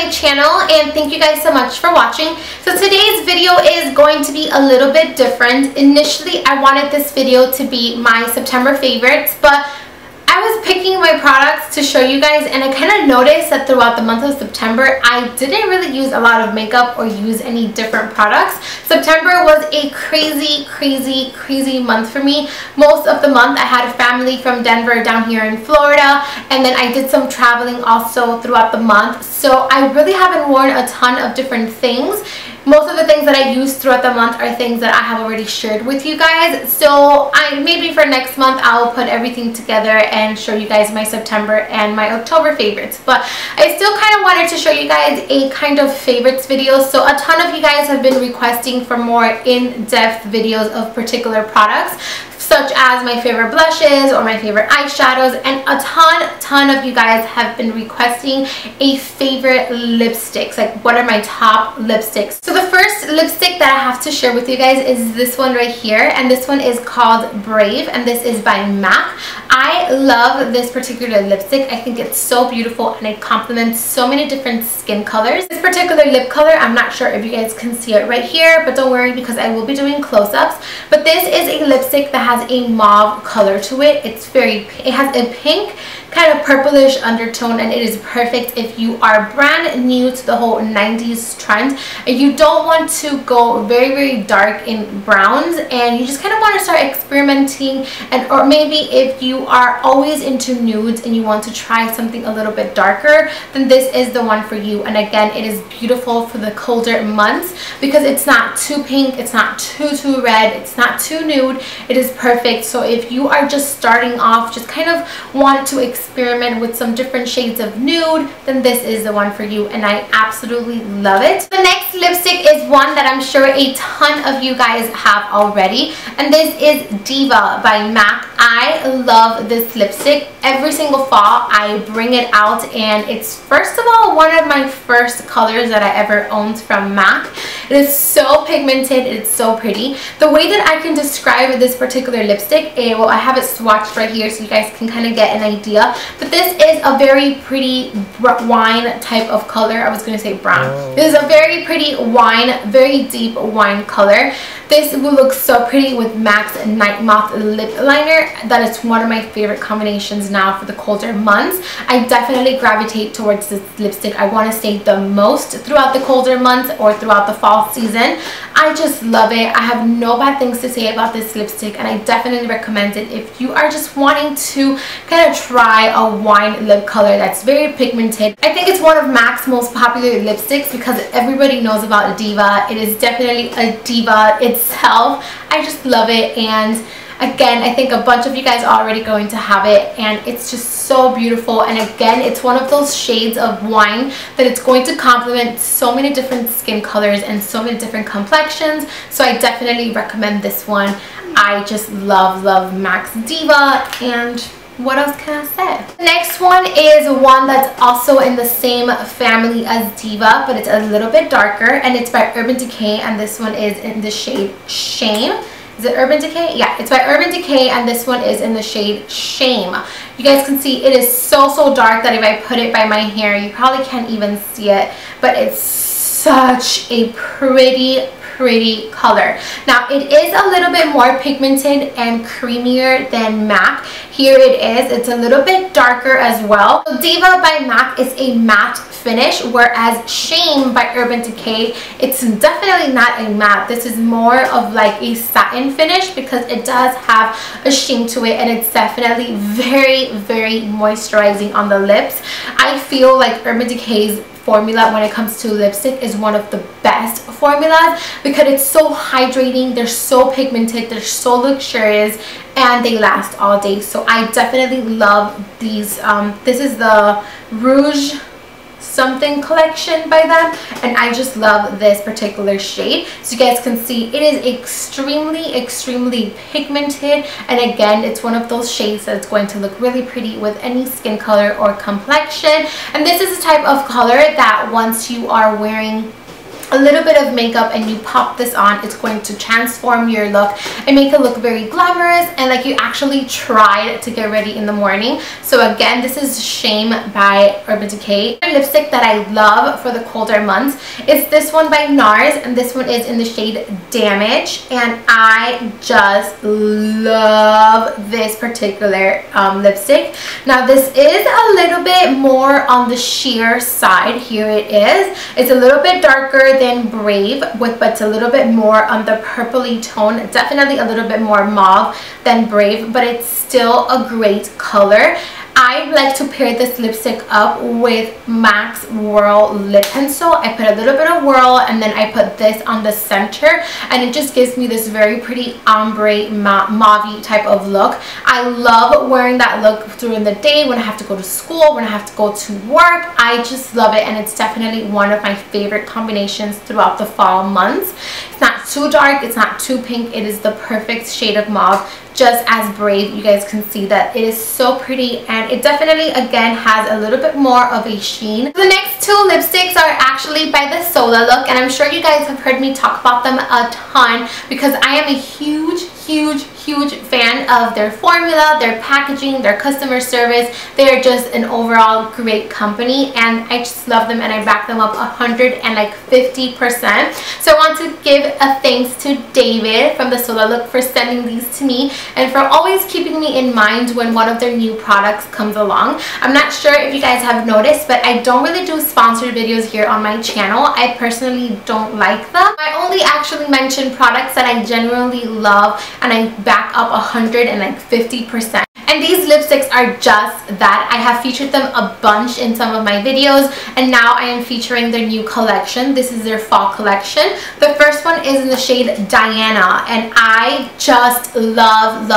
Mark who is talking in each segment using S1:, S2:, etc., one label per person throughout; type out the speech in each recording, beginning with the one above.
S1: my channel, and thank you guys so much for watching. So today's video is going to be a little bit different. Initially, I wanted this video to be my September favorites, but I was picking my products to show you guys, and I kind of noticed that throughout the month of September I didn't really use a lot of makeup or use any different products. September was a crazy month for me. Most of the month I had a family from Denver down here in Florida, and then I did some traveling also throughout the month, so I really haven't worn a ton of different things. Most of the things that I use throughout the month are things that I have already shared with you guys. So maybe for next month I'll put everything together and show you guys my September and my October favorites. But I still kind of wanted to show you guys a kind of favorites video. So a ton of you guys have been requesting for more in-depth videos of particular products, such as my favorite blushes or my favorite eyeshadows, and a ton of you guys have been requesting a favorite lipsticks, like what are my top lipsticks. So the first lipstick that I have to share with you guys is this one right here, and this one is called Brave, and this is by MAC. I love this particular lipstick. I think it's so beautiful and it complements so many different skin colors. This particular lip color, I'm not sure if you guys can see it right here, but don't worry because I will be doing close-ups. But this is a lipstick that has a mauve color to it. It has a pink kind of purplish undertone, and it is perfect if you are brand new to the whole 90s trend and you don't want to go very dark in browns, and you just kind of want to start experimenting, and or maybe if you are always into nudes and you want to try something a little bit darker, then this is the one for you. And again, it is beautiful for the colder months because it's not too pink, it's not too red, it's not too nude. It is perfect. So if you are just starting off, just kind of want to experiment with some different shades of nude, then this is the one for you, and I absolutely love it. The next lipstick is one that I'm sure a ton of you guys have already, and this is Diva by MAC. I love this lipstick. Every single fall I bring it out, and it's first of all one of my first colors that I ever owned from MAC. It is so pigmented, it's so pretty. The way that I can describe this particular lipstick, well, I have it swatched right here so you guys can kind of get an idea, but this is a very pretty wine type of color. I was going to say brown. This is a very pretty wine, very deep wine color. This will look so pretty with MAC's Night Moth lip liner. That is one of my favorite combinations now for the colder months. I definitely gravitate towards this lipstick. I want to say the most throughout the colder months or throughout the fall season. I just love it. I have no bad things to say about this lipstick, and I definitely recommend it if you are just wanting to kind of try a wine lip color that's very pigmented. I think it's one of MAC's most popular lipsticks because everybody knows about a Diva. It is definitely a diva itself. I just love it, and again, I think a bunch of you guys are already going to have it, and it's just so beautiful. And again, it's one of those shades of wine that it's going to complement so many different skin colors and so many different complexions, so I definitely recommend this one. I just love MAC's Diva, and what else can I say? The next one is one that's also in the same family as Diva, but it's a little bit darker, and it's by Urban Decay, and this one is in the shade Shame. Is it Urban Decay? Yeah, it's by Urban Decay, and this one is in the shade Shame. You guys can see it is so dark that if I put it by my hair, you probably can't even see it, but it's such a pretty color. Now it is a little bit more pigmented and creamier than MAC. Here it is. It's a little bit darker as well. So Diva by MAC is a matte finish, whereas Shame by Urban Decay, it's definitely not a matte. This is more of like a satin finish because it does have a sheen to it, and it's definitely very moisturizing on the lips. I feel like Urban Decay's formula when it comes to lipstick is one of the best formulas because it's so hydrating, they're so pigmented, they're so luxurious, and they last all day. So I definitely love these. This is the Rouge something collection by them, and I just love this particular shade. So you guys can see it is extremely pigmented, and again, it's one of those shades that's going to look really pretty with any skin color or complexion. And this is the type of color that once you are wearing a little bit of makeup and you pop this on, it's going to transform your look and make it look very glamorous and like you actually tried to get ready in the morning. So again, this is Shame by Urban Decay. The lipstick that I love for the colder months is this one by NARS, and this one is in the shade Damage, and I just love this particular lipstick. Now this is a little bit more on the sheer side. Here it is. It's a little bit darker than Brave, but it's a little bit more on the purpley tone, definitely a little bit more mauve than Brave, but it's still a great color. I like to pair this lipstick up with MAC's Whirl lip pencil. I put a little bit of Whirl and then I put this on the center, and it just gives me this very pretty ombre mauve type of look. I love wearing that look during the day when I have to go to school, when I have to go to work. I just love it, and it's definitely one of my favorite combinations throughout the fall months. It's not too dark, it's not too pink, it is the perfect shade of mauve. Just as Brave, you guys can see that it is so pretty, and it definitely again has a little bit more of a sheen. The next two lipsticks are actually by the Sola Look, and I'm sure you guys have heard me talk about them a ton because I am a huge fan of their formula, their packaging, their customer service. They are just an overall great company, and I just love them and I back them up 150%. So I want to give a thanks to David from the Sola Look for sending these to me and for always keeping me in mind when one of their new products comes along. I'm not sure if you guys have noticed, but I don't really do sponsored videos here on my channel. I personally don't like them. I only actually mention products that I genuinely love and I back up 150%. And these lipsticks are just that. I have featured them a bunch in some of my videos, and now I am featuring their new collection. This is their fall collection. The first one is in the shade Diana, and I just love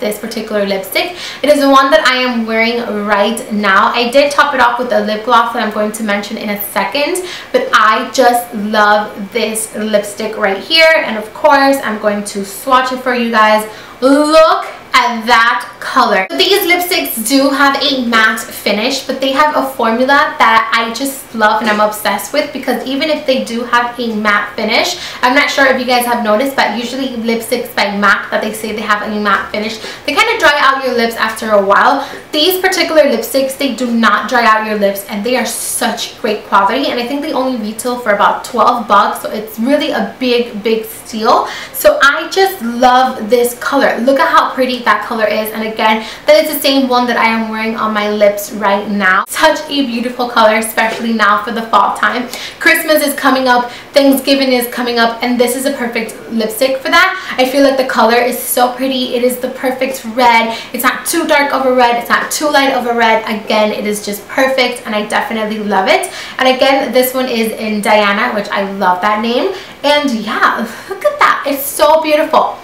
S1: this particular lipstick. It is the one that I am wearing right now. I did top it off with a lip gloss that I'm going to mention in a second, but I just love this lipstick right here, and of course I'm going to swatch it for you guys. Look at that color. These lipsticks do have a matte finish, but they have a formula that I just love and I'm obsessed with, because even if they do have a matte finish, I'm not sure if you guys have noticed, but usually lipsticks by MAC that they say they have a matte finish, they kind of dry out your lips after a while. These particular lipsticks, they do not dry out your lips, and they are such great quality, and I think they only retail for about 12 bucks, so it's really a big steal. So I just love this color. Look at how pretty that color is, and again, that is the same one that I am wearing on my lips right now. Such a beautiful color, especially now for the fall time. Christmas is coming up, Thanksgiving is coming up, and this is a perfect lipstick for that. I feel like the color is so pretty. It is the perfect red. It's not too dark of a red, it's not too light of a red. Again, it is just perfect, and I definitely love it. And again, this one is in Diana, which I love that name. And yeah, look at that. It's so beautiful.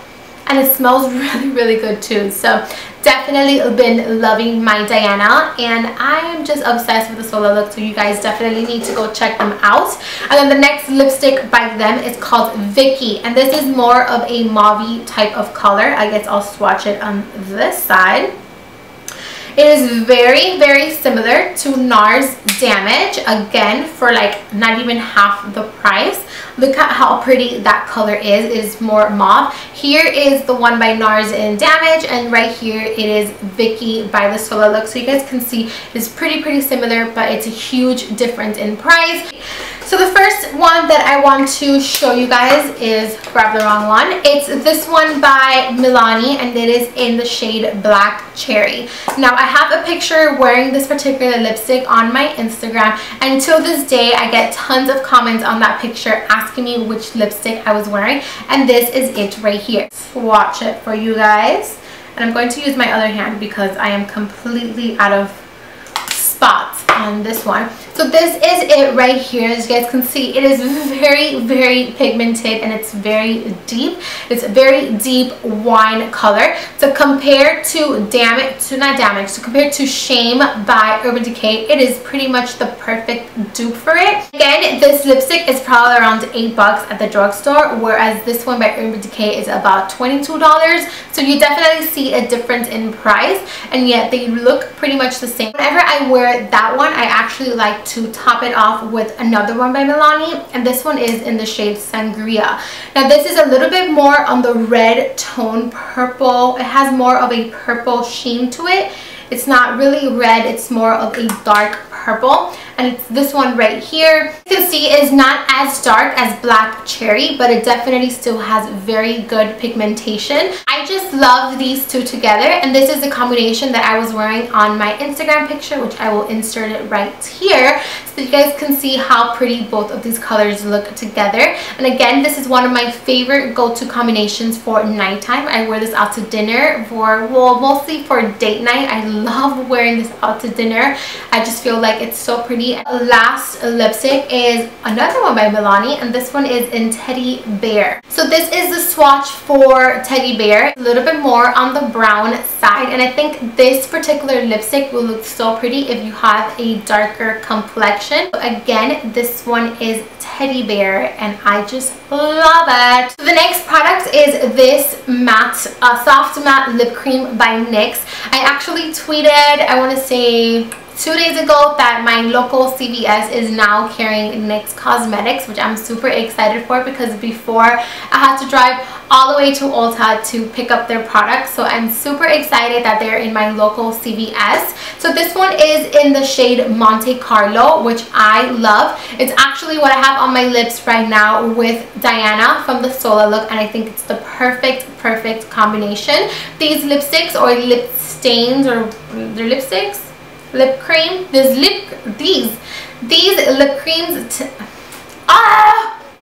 S1: And it smells really good too. So definitely been loving my Diana, and I am just obsessed with the Sola Look, so you guys definitely need to go check them out. And then the next lipstick by them is called Vicky, and this is more of a mauve type of color. I guess I'll swatch it on this side. It is very similar to NARS Damage, again for like not even half the price. Look at how pretty that color is. It is more mauve. Here is the one by NARS in Damage, and right here it is Vicky by the Sola Look. So you guys can see it's pretty similar, but it's a huge difference in price. So the first one that I want to show you guys is, grab the wrong one, it's this one by Milani, and it is in the shade Black Cherry. Now I have a picture wearing this particular lipstick on my Instagram, and till this day I get tons of comments on that picture asking me which lipstick I was wearing, and this is it right here. Swatch it for you guys, and I'm going to use my other hand because I am completely out of spots on this one. So this is it right here. As you guys can see, it is very pigmented, and it's very deep. It's a very deep wine color. So compared to compared to Shame by Urban Decay, it is pretty much the perfect dupe for it. Again, this lipstick is probably around 8 bucks at the drugstore, whereas this one by Urban Decay is about $22. So you definitely see a difference in price, and yet they look pretty much the same. Whenever I wear that one, I actually like like to top it off with another one by Milani, and this one is in the shade Sangria. Now this is a little bit more on the red tone purple. It has more of a purple sheen to it. It's not really red, it's more of a dark purple, and it's this one right here. You can see it is not as dark as Black Cherry, but it definitely still has very good pigmentation. I just love these two together, and this is the combination that I was wearing on my Instagram picture, which I will insert it right here so you guys can see how pretty both of these colors look together. And again, this is one of my favorite go-to combinations for nighttime. I wear this out to dinner for, well, mostly for date night. I love wearing this out to dinner. I just feel like it's so pretty. Last lipstick is another one by Milani, and this one is in Teddy Bear. So this is the swatch for Teddy Bear. A little bit more on the brown side, and I think this particular lipstick will look so pretty if you have a darker complexion. So again, this one is Teddy Bear, and I just love it. So the next product is this matte, soft matte lip cream by NYX. I actually tweeted, I want to say 2 days ago, that my local CVS is now carrying NYX Cosmetics, which I'm super excited for because before I had to drive all the way to Ulta to pick up their products. So I'm super excited that they're in my local CVS. So this one is in the shade Monte Carlo, which I love. It's actually what I have on my lips right now with Diana from the Sola Look, and I think it's the perfect combination. These lipsticks, or lip stains, or they're lipsticks, lip cream, these lip creams,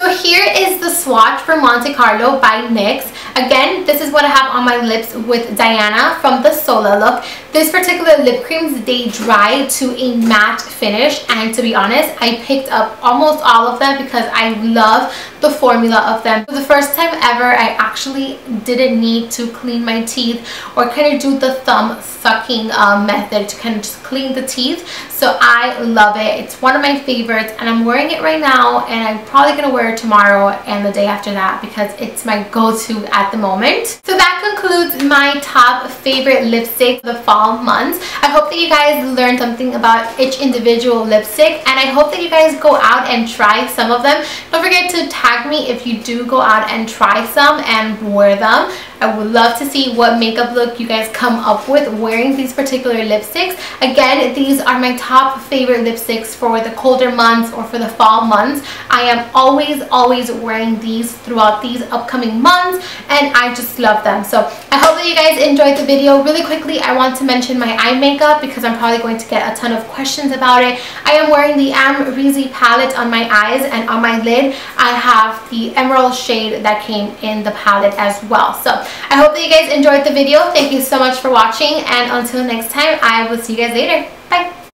S1: so here is the swatch for Monte Carlo by NYX. Again, this is what I have on my lips with Diana from the Sola Look. This particular lip creams, they dry to a matte finish, and to be honest, I picked up almost all of them because I love the formula of them. For the first time ever, I actually didn't need to clean my teeth or kind of do the thumb sucking method to kind of just clean the teeth. So I love it. It's one of my favorites, and I'm wearing it right now, and I'm probably gonna wear it tomorrow and the day after that because it's my go-to at the moment. So that concludes my top favorite lipstick for the fall months. I hope that you guys learned something about each individual lipstick, and I hope that you guys go out and try some of them. Don't forget to tag me if you do go out and try some and wear them. I would love to see what makeup look you guys come up with wearing these particular lipsticks. Again, these are my top favorite lipsticks for the colder months or for the fall months. I am always wearing these throughout these upcoming months, and I just love them. So I hope that you guys enjoyed the video. Really quickly, I want to mention my eye makeup because I'm probably going to get a ton of questions about it. I am wearing the Amrezy palette on my eyes, and on my lid I have the emerald shade that came in the palette as well. So I hope that you guys enjoyed the video. Thank you so much for watching, and until next time, I will see you guys later. Bye!